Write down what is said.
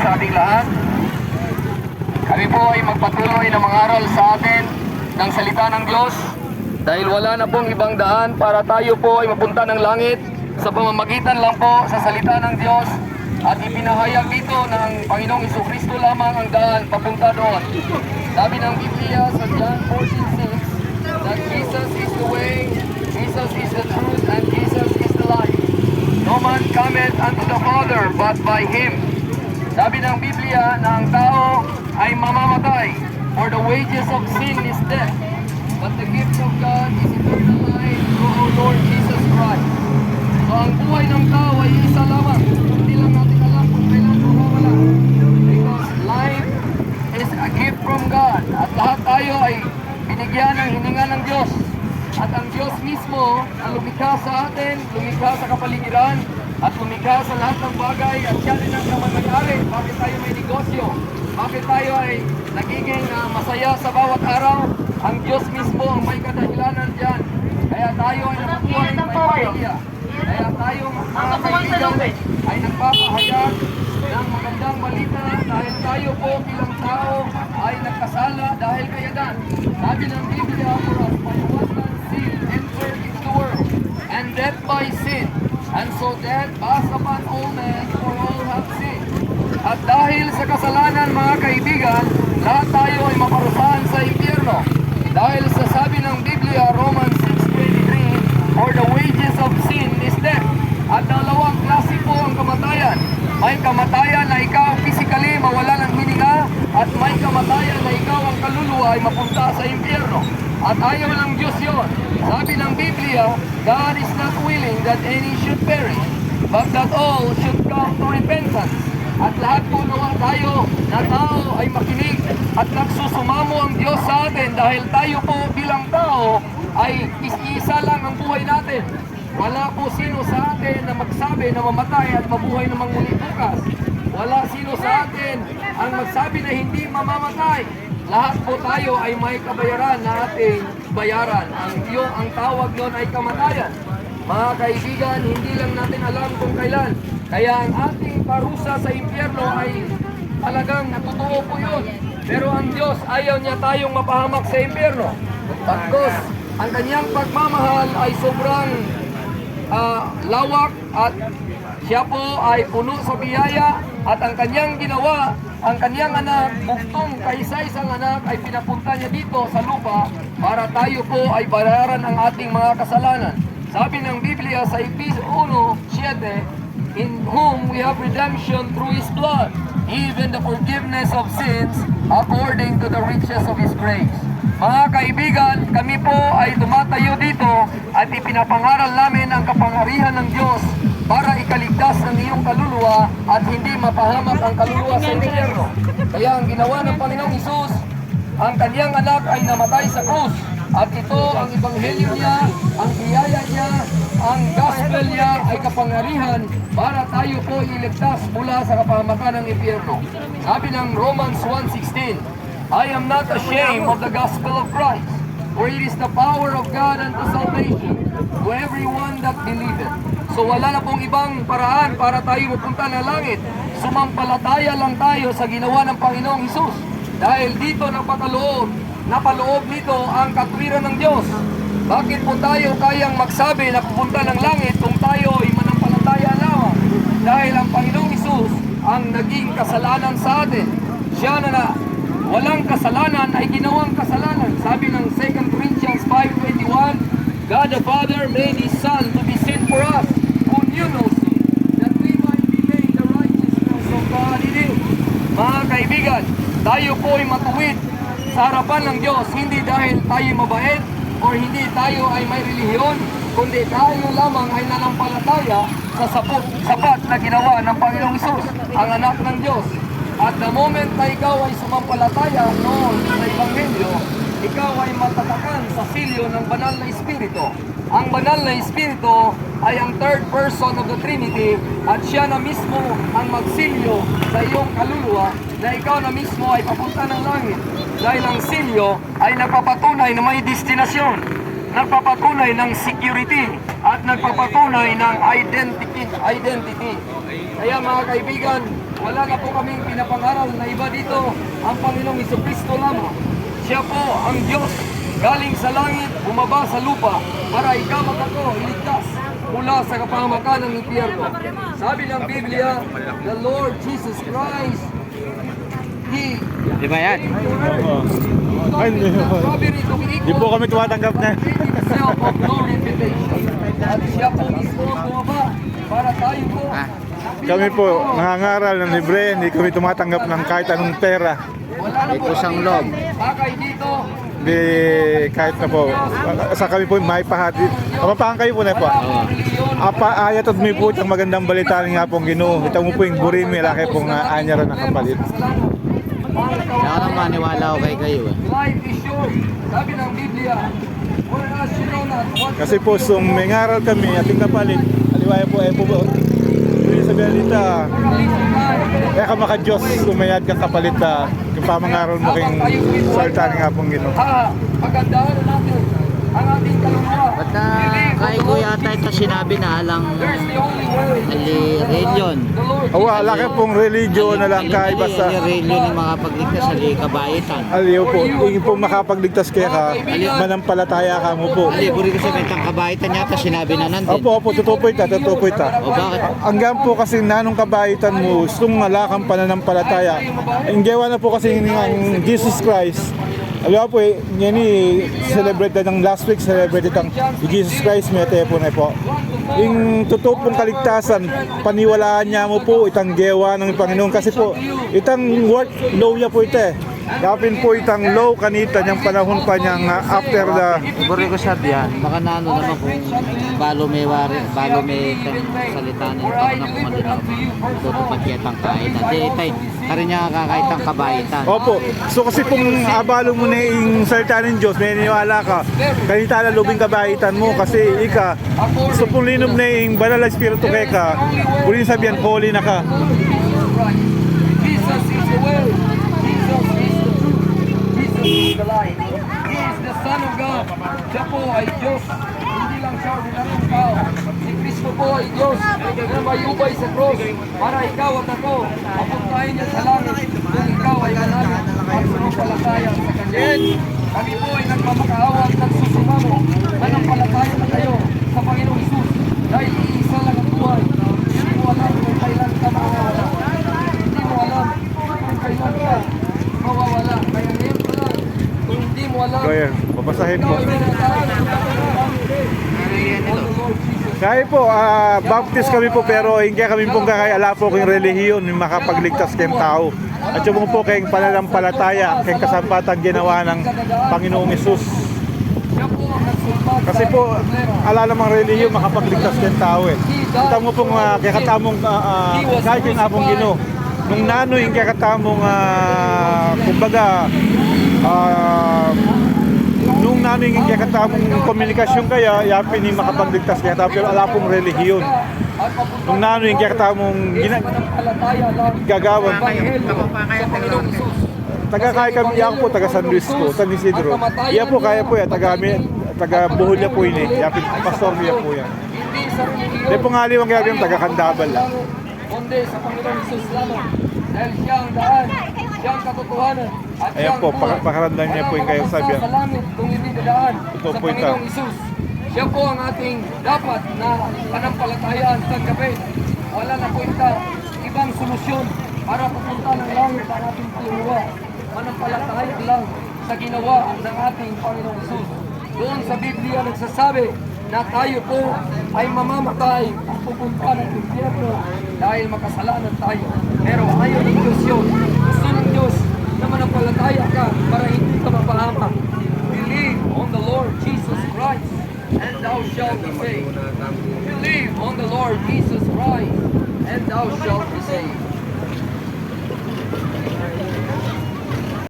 sa ating lahat. Kami po ay magpatuloy na mangaral sa atin ng salita ng Diyos dahil wala na pong ibang daan para tayo po ay mapunta ng langit sa pamamagitan lang po sa salita ng Diyos at ipinahayag dito ng Panginoong Jesucristo lamang ang daan papunta doon. Sabi ng Biblia sa John 14:6 that Jesus is the way, Jesus is the truth, and Jesus is the life. No man cometh unto the Father but by Him. Sabi ng Biblia na ang tao ay mamamatay, for the wages of sin is death, but the gift of God is eternal life through our Lord Jesus Christ. So ang buhay ng tao ay isa lamang. Hindi lang natin alam kung kailan mawawala. Because life is a gift from God. At lahat tayo ay binigyan ng hininga ng Diyos. At ang Diyos mismo ang lumikha sa atin, lumikha sa kapaligiran, at lumikha sa lahat ng bagay, at siya rin ang kamangyari. Bakit tayo may negosyo? Bakit tayo ay nagiging masaya sa bawat araw? Ang Diyos mismo ang may kadahilanan dyan. Kaya tayo ay nabubuhay ng may pamilya. Kaya tayo mga kaibigan ay nagpapahayag ng magandang balita dahil tayo po bilang tao ay nagkasala dahil kayadan. Sabi ng Biblia, for us by one man's sin entered into the world, and death by sin. And so death passed upon all men, for all have sinned. At dahil sa kasalanan, mga kaibigan, lahat tayo ay maparusahan sa impyerno. Dahil sa sabi ng Biblia, Romans 6:23, for the wages of sin is death. At dalawang klase po ang kamatayan. May kamatayan na ikaw physically mawala ng hininga, at may kamatayan na ikaw ang kaluluwa ay mapunta sa impyerno. At ayaw ng Diyos yun. Sabi ng Biblia, God is not willing that any should perish, but that all should come to repentance. At lahat po nawa tayo na tao ay makinig at nagsusumamo ang Diyos sa atin dahil tayo po bilang tao ay isa lang ang buhay natin. Wala po sino sa atin na magsabi na mamatay at mabuhay namang muli bukas. Wala sino sa atin ang magsabi na hindi mamamatay. Lahat po tayo ay may kabayaran na ating bayaran. Ang tawag nun ay kamatayan. Mga kaibigan, hindi lang natin alam kung kailan. Kaya ang ating parusa sa impyerno ay talagang totoo po yun. Pero ang Diyos ayaw niya tayong mapahamak sa impyerno. Pagkos, ang kanyang pagmamahal ay sobrang lawak at siya po ay puno sa biyaya at ang kanyang ginawa, ang kanyang anak, buktong kaisa-isang anak ay pinapunta niya dito sa lupa para tayo po ay bayaran ang ating mga kasalanan. Sabi ng Biblia sa Efesios 1:7, in whom we have redemption through His blood, even the forgiveness of sins according to the riches of His grace. Mga kaibigan, kami po ay tumatayo dito at ipinapangaral namin ang kapangyarihan ng Diyos para ikaligtas ng iyong kaluluwa at hindi mapahamak ang kaluluwa sa impyerno. Kaya ang ginawa ng Panginoong Hesus, ang kanyang anak ay namatay sa krus. At ito ang ebanghelyo niya, ang biyaya niya, ang gospel niya ay kapangyarihan para tayo po iligtas mula sa kapahamakan ng impyerno. Sabi ng Romans 1:16, I am not ashamed of the gospel of Christ, for it is the power of God unto salvation to everyone that believeth. So wala na pong ibang paraan para tayo mapunta ng langit. Sumampalataya lang tayo sa ginawa ng Panginoong Hesus. Dahil dito napaloob nito ang katwiran ng Diyos. Bakit po tayo kayang magsabi na pupunta ng langit kung tayo ay manampalataya lamang? Dahil ang Panginoong Hesus ang naging kasalanan sa atin. Siya na walang kasalanan ay ginawang kasalanan. Sabi ng 2 Corinthians 5:21, God the Father made His Son to be sin for us, who knew no sin, that we might be made the righteousness of God in Him. Mga kaibigan, tayo po ay matuwid sa harapan ng Diyos, hindi dahil tayo mabait o hindi tayo ay may relihiyon, kundi tayo lamang ay nanampalataya sa sapat na ginawa ng Panginoong Hesus, ang anak ng Diyos. At the moment na ikaw ay sumampalataya noon sa Ebanghelyo, ikaw ay matatakan sa silyo ng banal na Espiritu. Ang banal na Espiritu ay ang third person of the Trinity at siya na mismo ang magsilyo sa iyong kaluluwa na ikaw na mismo ay papunta ng langit. Dahil ang silyo ay nagpapatunay na may destinasyon, nagpapatunay ng security at at nagpapatunay ng identity. Kaya mga kaibigan, wala na po kaming pinapangaral na iba dito, ang Panginoong Jesucristo lamang. Siya po ang Diyos galing sa langit, bumaba sa lupa para ikaw at ako iligtas mula sa kapahamakan ng impyerno. Sabi ng Biblia, the Lord Jesus Christ, He Di ba yan? Ay, hindi po kami tumatanggap na. himself of no reputation. At siya po mismo ang bumaba para tayo po. Kami po nangangaral ng libre, hindi kami tumatanggap ng kahit anong pera. Wala na po Kusang loob. bakay dito. Hindi kahit na po. Sa kami po may pahati. Kapapahan kayo po na po. Apa ayat at may po itong magandang balita nga pong Ginoo. Ito mo po yung burimi, laki pong anyaran ng kapalit. Kaya ako maniwala ko kay kayo eh. Life is short. Sabi ng Biblia. Whereas you know not what Kasi po may ngaral kami, ating kapalit. Aliwaya po, po. Yung sabi nalita, kaya ka maka-Diyos, umayad kang kapalit yung pamangaral mo kayong salta nga pong Ginoo. Pagandaan natin ang ating kaluluwa. Ba't na kay ko yata ito sinabi na alang There's the only way. religion. The Lord Awa, laki pong religion na lang kahit basta. Religion yung makapagligtas sa kabaitan. Aliw po, yung po makapagligtas kaya ka, manampalataya ka mo po. Liburi ko sa bentang kabaitan yata sinabi na nandun. Opo, totoo po ita. O bakit? Hanggang po kasi nanong kabaitan mo, gustong malakang pananampalataya. Ang gawa na po kasi ng Jesus Christ. Alam po yan celebrate ng last week, celebrate ang Jesus Christ, may po na po. Yung totoo pong kaligtasan, paniwalaan niya mo po itang gawa ng Panginoon. Kasi po, itang work law niya po ito eh. Dapin po itang law kanita niyang panahon pa niyang after the... Liburi ko sabi yan. Baka nano naman kung balo may salita ng Panginoon kung ano lang. Tutupad kitang kainan. Di itay, karin niya kakaitang kabaitan. Opo. So kasi kung abalo mo na yung salita ng Diyos, may niniwala ka, kanita na lubing kabaitan mo kasi ika, so kung linom na yung banal na espiritu kaya ka, kung sabihan, holy na ka. Jesus is the way. Jesus is the truth. Jesus is the light. He is the Son of God. Siya po ay Diyos. Hindi lang siya ordinaryong tao. Si Kristo po ay Diyos na mayubay sa cross para ikaw at ako mapuntahin niya sa langit kung ikaw ay manalo at sumampalataya sa Kanya. Kami po ay nagmamakaawa at nagsusumamo. Manampalataya na kayo sa Panginoong Isus dahil iisa lang ang buhay. Hindi mo alam kung kailan ka mawawala. Hindi mo alam kung kailan ka mawawala. Kaya ngayon pa lang, kung hindi mo alam, Kaya, babasahin po. ikaw ay Kaya po, baptist kami po pero hindi kami pong kakayala po kayong relihiyon yung makapagligtas kayong tao. At yung po kayong pananampalataya, kayong kasampatang ginawa ng Panginoong Isus. Kasi po, ala namang relihiyon makapagligtas kayong tao eh. Kita mo pong kaya katamong kahit yung apong Ginoo. Nung nano yung kaya katamong kumbaga nung namin yung kaya katamong komunikasyon kaya yapin yung makapagligtas kaya tao pero ala pong relihiyon. Nung nano yung kaya katamong gagawan. Taga kaya kami, yan po taga San Luis po, San Isidro. Yan po kaya po yan, taga Bohol niya po yun eh. Yapin, pastor niya po yan. Hindi po nga liwang kaya yung taga Candabal lang. Kundi sa Panginoong Isus lamang. Dahil siya ang daan, siya ang katotohanan. At siya Ayan ang po, buhay. pakaramdam niya po yung kayo sabi. Sa langit kung hindi dadaan Ito sa po ito. Panginoong Isus. Siya po ang ating dapat na panampalatayaan sa gabi. Wala na po ibang solusyon para pupunta ng langit ang ating kaluluwa. Manampalataya lang sa ginawa ng ating Panginoong Isus. Doon sa Biblia nagsasabi na tayo po ay mamamatay at pupunta ng impyerno dahil makasalanan tayo. Pero ayaw ng Diyos yun. Gusto ng Diyos na manampalataya ka para hindi ka mapahamak. Believe on the Lord Jesus Christ and thou shalt be saved. Believe on the Lord Jesus Christ and thou shalt be saved.